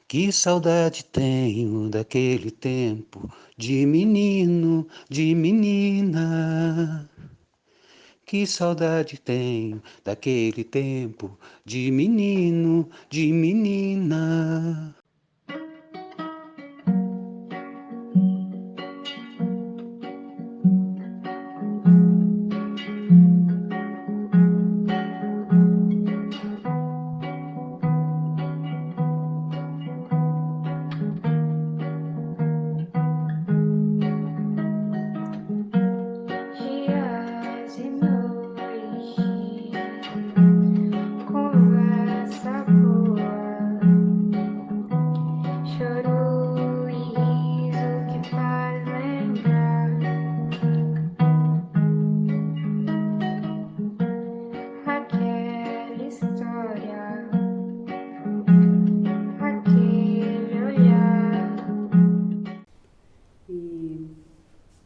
Que saudade tenho daquele tempo de menino, de menina. Que saudade tenho daquele tempo de menino, de menina. Dias e noites, conversa boa, choro e riso que faz lembrar aquela história, aquele olhar. E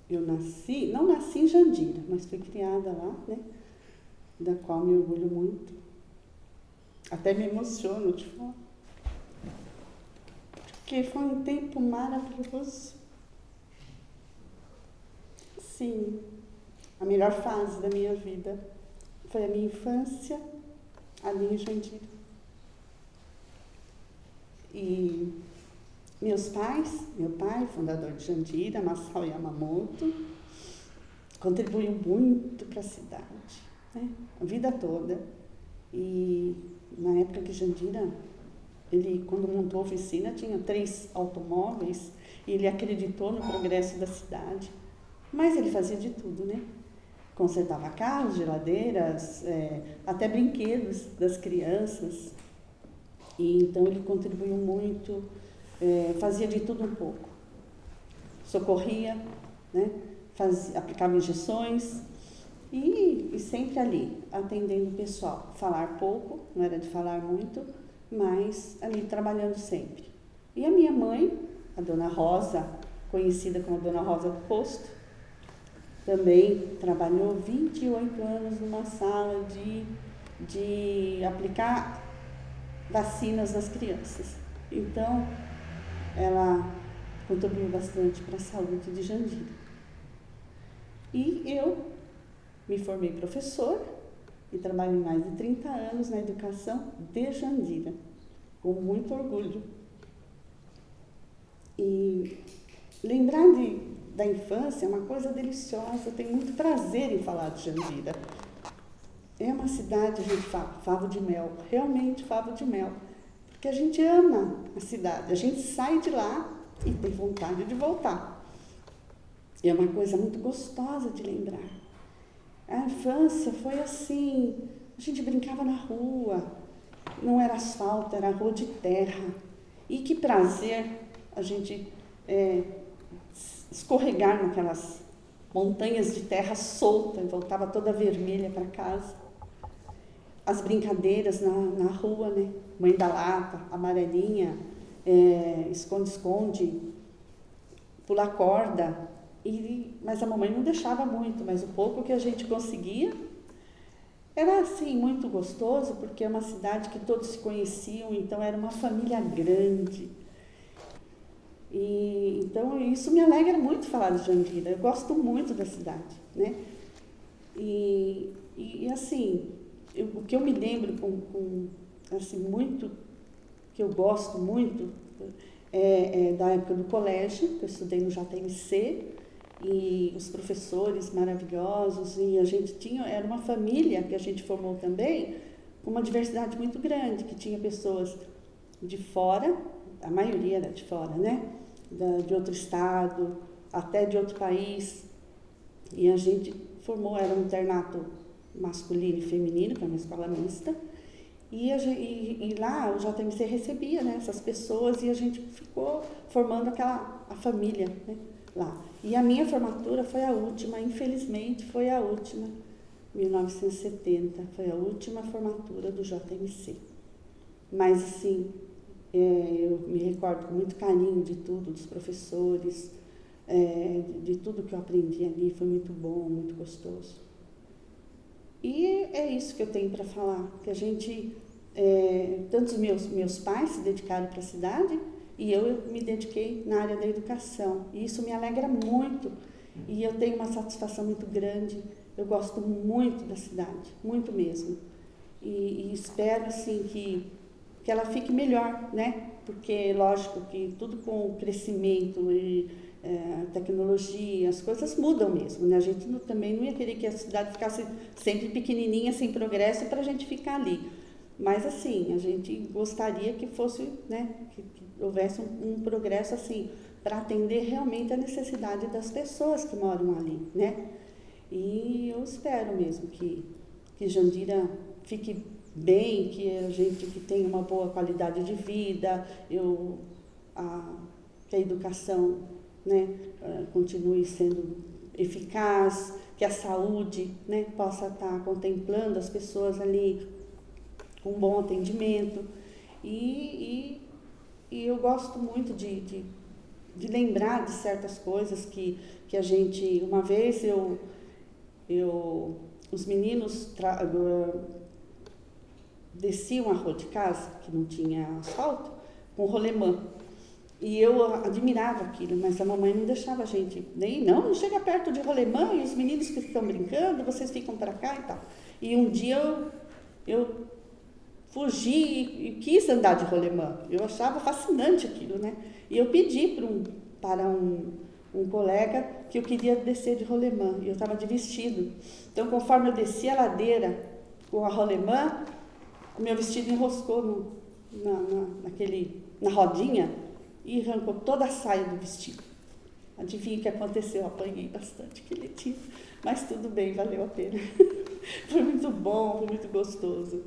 eu não nasci em Jandira, mas fui criada lá, né? Da qual me orgulho muito. Até me emociono de falar. Porque foi um tempo maravilhoso. Sim, a melhor fase da minha vida foi a minha infância ali em Jandira. E meu pai, fundador de Jandira, Masao Yamamoto, contribuiu muito para a cidade, né? A vida toda. E na época que Jandira, ele quando montou a oficina tinha 3 automóveis e ele acreditou no progresso da cidade. Mas ele fazia de tudo, né? Consertava carros, geladeiras, até brinquedos das crianças. E então ele contribuiu muito, fazia de tudo um pouco. Socorria, né? Aplicava injeções e sempre ali, atendendo o pessoal. Falar pouco, não era de falar muito, mas ali trabalhando sempre. E a minha mãe, a Dona Rosa, conhecida como a Dona Rosa do Posto, também trabalhou 28 anos numa sala de aplicar vacinas nas crianças. Então, ela contribuiu bastante para a saúde de Jandira. E eu me formei professora e trabalho mais de 30 anos na educação de Jandira, com muito orgulho. E lembrar da infância é uma coisa deliciosa, eu tenho muito prazer em falar de Jandira. É uma cidade, a gente fala, favo de mel, realmente favo de mel, porque a gente ama a cidade, a gente sai de lá e tem vontade de voltar. É uma coisa muito gostosa de lembrar. A infância foi assim, a gente brincava na rua, não era asfalto, era rua de terra. E que prazer a gente escorregar naquelas montanhas de terra solta e voltava toda vermelha para casa. As brincadeiras na rua, né? Mãe da lata, amarelinha, esconde-esconde, pular corda. Mas a mamãe não deixava muito, mas o pouco que a gente conseguia era assim muito gostoso, porque é uma cidade que todos se conheciam, então era uma família grande. E então isso me alegra muito falar de Jandira. Eu gosto muito da cidade, né? E assim, o que eu me lembro assim muito, que eu gosto muito, é da época do colégio, que eu estudei no JMC, e os professores maravilhosos, e a gente era uma família que a gente formou também, com uma diversidade muito grande, que tinha pessoas de fora, a maioria era de fora, né? De outro estado, até de outro país, e a gente formou, era um internato masculino e feminino, que é uma escola mista, e lá o JMC recebia, né, essas pessoas e a gente ficou formando a família, né, lá. E a minha formatura foi a última, infelizmente foi a última, 1970, foi a última formatura do JMC. Mas assim, eu me recordo com muito carinho de tudo, dos professores, de tudo que eu aprendi ali, foi muito bom, muito gostoso. E é isso que eu tenho para falar, que a gente tanto os meus pais se dedicaram para a cidade e eu me dediquei na área da educação. E isso me alegra muito e eu tenho uma satisfação muito grande. Eu gosto muito da cidade, muito mesmo. E espero assim que ela fique melhor, né? Porque, lógico, que tudo com o crescimento e tecnologia, as coisas mudam mesmo, né? A gente também não ia querer que a cidade ficasse sempre pequenininha, sem progresso, para a gente ficar ali. Mas, assim, a gente gostaria que fosse, né? Que houvesse um progresso, assim, para atender realmente a necessidade das pessoas que moram ali, né? E eu espero mesmo que Jandira fique bem, que a gente que tenha uma boa qualidade de vida, que a educação, né, continue sendo eficaz, que a saúde, né, possa estar contemplando as pessoas ali com um bom atendimento. E eu gosto muito de lembrar de certas coisas que a gente, uma vez os meninos desciam a rua de casa, que não tinha asfalto, com rolemã. E eu admirava aquilo, mas a mamãe não deixava a gente, não chega perto de rolemã, e os meninos que estão brincando, vocês ficam para cá e tal. E um dia eu fugi e quis andar de rolemã. Eu achava fascinante aquilo, né? E eu pedi para um colega que eu queria descer de rolemã, e eu estava de vestido. Então, conforme eu desci a ladeira com a rolemã, o meu vestido enroscou na rodinha e arrancou toda a saia do vestido. Adivinha o que aconteceu? Eu apanhei bastante aquele dia, mas tudo bem, valeu a pena. Foi muito bom, foi muito gostoso.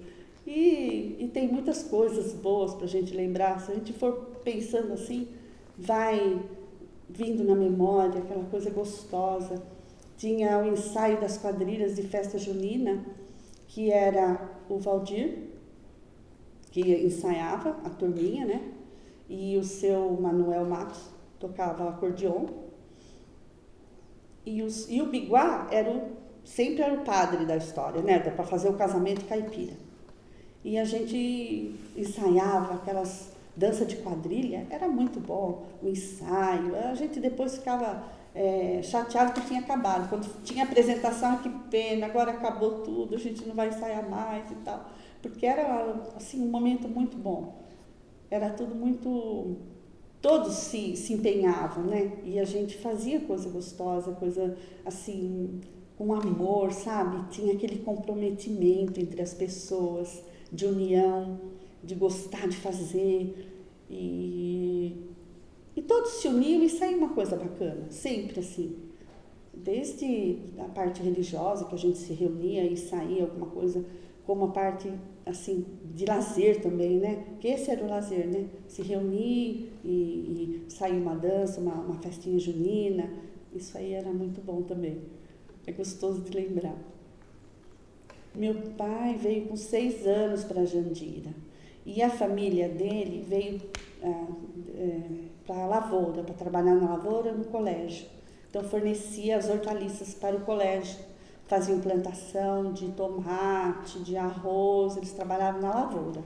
E tem muitas coisas boas para a gente lembrar. Se a gente for pensando assim, vai vindo na memória aquela coisa gostosa. Tinha o ensaio das quadrilhas de festa junina, que era o Valdir, que ensaiava a turminha, né? E o seu Manuel Matos tocava acordeon. E o Biguá sempre era o padre da história, né? Para fazer o casamento caipira. E a gente ensaiava aquelas danças de quadrilha, era muito bom o ensaio. A gente depois ficava chateado que tinha acabado. Quando tinha apresentação, que pena, agora acabou tudo, a gente não vai ensaiar mais e tal. Porque era assim, um momento muito bom. Era tudo muito... Todos se empenhavam, né? E a gente fazia coisa gostosa, coisa assim, com amor, sabe? Tinha aquele comprometimento entre as pessoas, de união, de gostar de fazer. E todos se uniam e saiu uma coisa bacana, sempre assim. Desde a parte religiosa, que a gente se reunia e saía alguma coisa, como a parte assim de lazer também, né? Porque esse era o lazer, né? Se reunir e sair uma dança, uma festinha junina, isso aí era muito bom também. É gostoso de lembrar. Meu pai veio com 6 anos para Jandira e a família dele veio para a lavoura, para trabalhar na lavoura no colégio. Então fornecia as hortaliças para o colégio, faziam plantação de tomate, de arroz, eles trabalhavam na lavoura.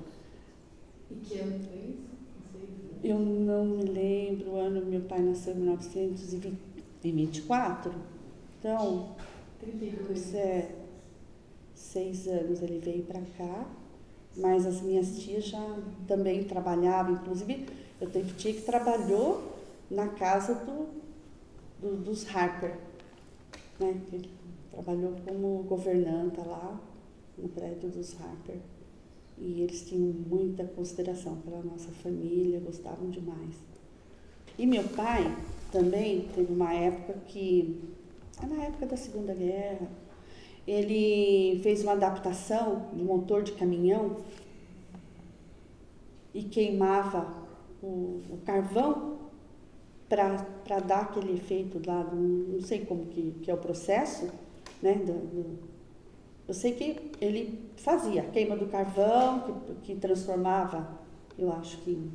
E que ano foi isso? Eu não me lembro o ano, meu pai nasceu em 1924, então 32. 6 anos ele veio para cá, mas as minhas tias já também trabalhavam, inclusive eu tenho tia que trabalhou na casa dos Harper, né? Ele trabalhou como governanta lá no prédio dos Harper. E eles tinham muita consideração pela nossa família, gostavam demais. E meu pai também teve uma época na época da Segunda Guerra, ele fez uma adaptação do motor de caminhão e queimava o carvão para dar aquele efeito lá, não sei como que é o processo, né? Eu sei que ele fazia a queima do carvão, que transformava, eu acho que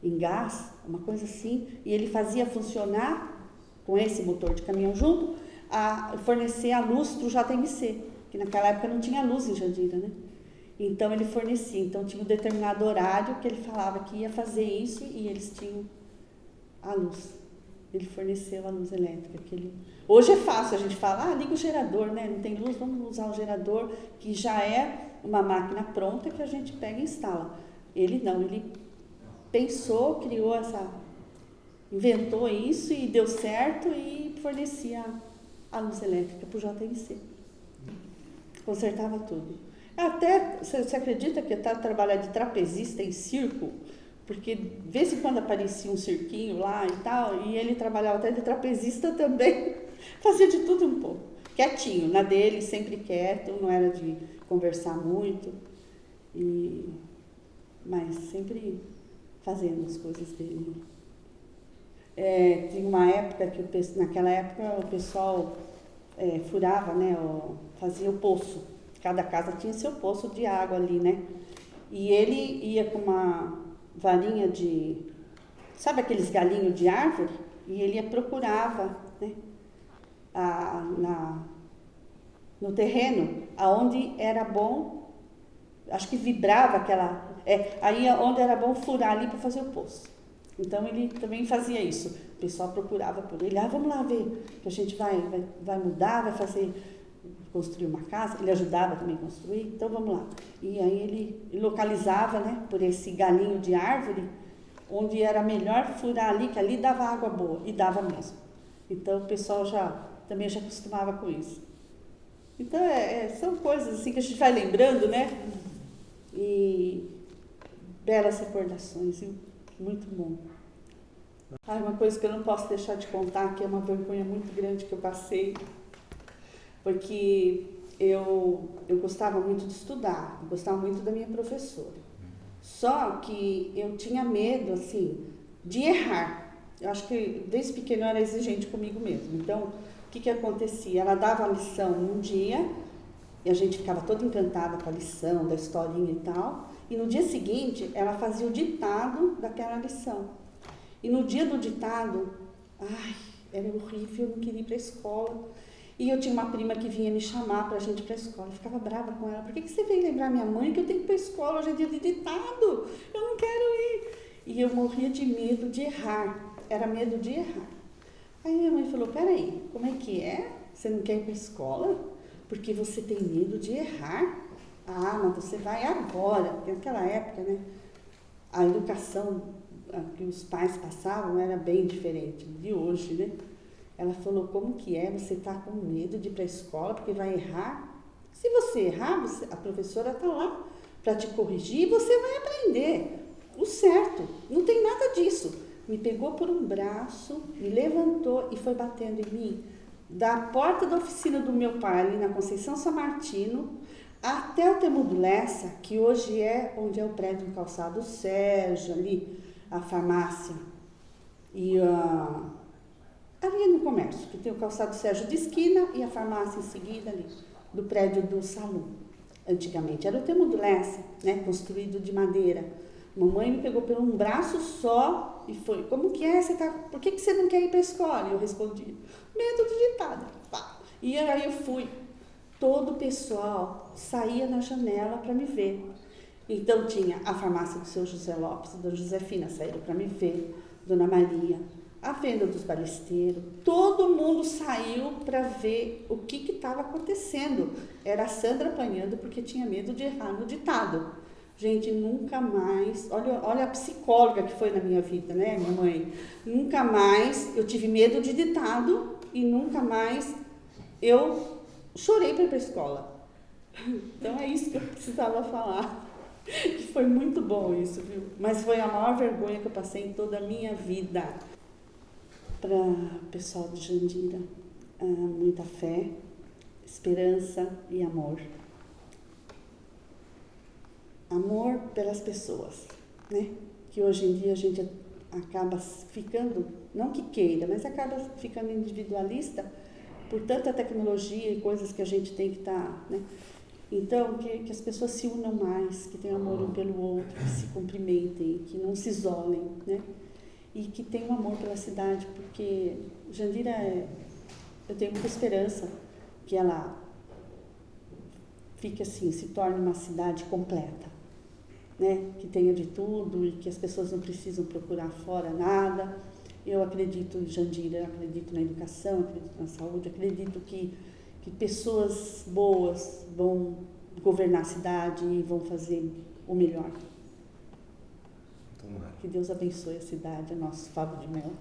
em gás, uma coisa assim, e ele fazia funcionar com esse motor de caminhão junto, a fornecer a luz para o JMC, que naquela época não tinha luz em Jandira, né? Então ele fornecia, então tinha um determinado horário que ele falava que ia fazer isso e eles tinham a luz. Ele forneceu a luz elétrica. Hoje é fácil, a gente fala, liga o gerador, né? Não tem luz, vamos usar o gerador, que já é uma máquina pronta que a gente pega e instala. Ele não, ele pensou, inventou isso e deu certo e fornecia a luz elétrica para o JMC. Consertava tudo. Até, você acredita que eu estava trabalhando de trapezista em circo? Porque de vez em quando aparecia um cirquinho lá e tal, e ele trabalhava até de trapezista também. Fazia de tudo um pouco. Quietinho, na dele, sempre quieto, não era de conversar muito, mas sempre fazendo as coisas dele. Tinha uma época que, naquela época, o pessoal furava, né, fazia o poço. Cada casa tinha seu poço de água ali, né? E ele ia com uma varinha sabe aqueles galinhos de árvore? E ele procurava, né, no terreno, aonde era bom, acho que vibrava aí onde era bom furar ali para fazer o poço. Então ele também fazia isso. O pessoal procurava por ele, vamos lá ver, que a gente vai mudar, vai construir uma casa. Ele ajudava também a construir, então vamos lá. E aí ele localizava, né, por esse galinho de árvore, onde era melhor furar ali, que ali dava água boa, e dava mesmo. Então o pessoal também já acostumava com isso. Então são coisas assim que a gente vai lembrando, né? E belas recordações, viu? Muito bom. Uma coisa que eu não posso deixar de contar, que é uma vergonha muito grande que eu passei, porque eu gostava muito de estudar, eu gostava muito da minha professora. Só que eu tinha medo, assim, de errar. Eu acho que desde pequeno eu era exigente comigo mesmo. Então, o que acontecia? Ela dava a lição um dia, e a gente ficava toda encantada com a lição, da historinha e tal, e no dia seguinte ela fazia o ditado daquela lição. E no dia do ditado, era horrível, eu não queria ir para a escola. E eu tinha uma prima que vinha me chamar para a gente ir para a escola. Eu ficava brava com ela. Por que você veio lembrar minha mãe que eu tenho que ir para a escola? Hoje é dia de ditado. Eu não quero ir. E eu morria de medo de errar. Era medo de errar. Aí minha mãe falou, peraí, como é que é? Você não quer ir para a escola? Porque você tem medo de errar? Mas você vai agora. Porque naquela época, né, a educação que os pais passavam era bem diferente de hoje, né? Ela falou, como que é? Você está com medo de ir para a escola porque vai errar? Se você errar, a professora está lá para te corrigir e você vai aprender o certo. Não tem nada disso. Me pegou por um braço, me levantou e foi batendo em mim. Da porta da oficina do meu pai, ali na Conceição São Martino, até o Temudo Lessa, que hoje é onde é o prédio do Calçado Sérgio, ali, a farmácia. E ali no comércio, que tem o Calçado Sérgio de esquina e a farmácia em seguida ali, do prédio do salão. Antigamente era o Temudo Lessa, né, construído de madeira. Mamãe me pegou por um braço só e foi, como que é? Por que você não quer ir para a escola? E eu respondi, medo de ditado. E aí eu fui. Todo o pessoal saía na janela para me ver. Então tinha a farmácia do seu José Lopes, Dona Josefina saíram para me ver, Dona Maria, a venda dos balesteiros, todo mundo saiu para ver o que estava acontecendo. Era a Sandra apanhando porque tinha medo de errar no ditado. Gente, nunca mais, olha a psicóloga que foi na minha vida, né, minha mãe? Nunca mais eu tive medo de ditado e nunca mais eu chorei para ir para a escola. Então é isso que eu precisava falar. Que foi muito bom isso, viu? Mas foi a maior vergonha que eu passei em toda a minha vida. Para o pessoal de Jandira, muita fé, esperança e amor. Amor pelas pessoas, né? Que hoje em dia a gente acaba ficando, não que queira, mas acaba ficando individualista por tanta tecnologia e coisas que a gente tem que estar, né? Então, que as pessoas se unam mais, que tenham amor um pelo outro, que se cumprimentem, que não se isolem, né? E que tenham amor pela cidade, porque Jandira eu tenho muita esperança que ela fique assim, se torne uma cidade completa, né? Que tenha de tudo e que as pessoas não precisam procurar fora nada. Eu acredito em Jandira, acredito na educação, acredito na saúde, acredito que pessoas boas vão governar a cidade e vão fazer o melhor. Tomara. Que Deus abençoe a cidade, a nosso favo de mel.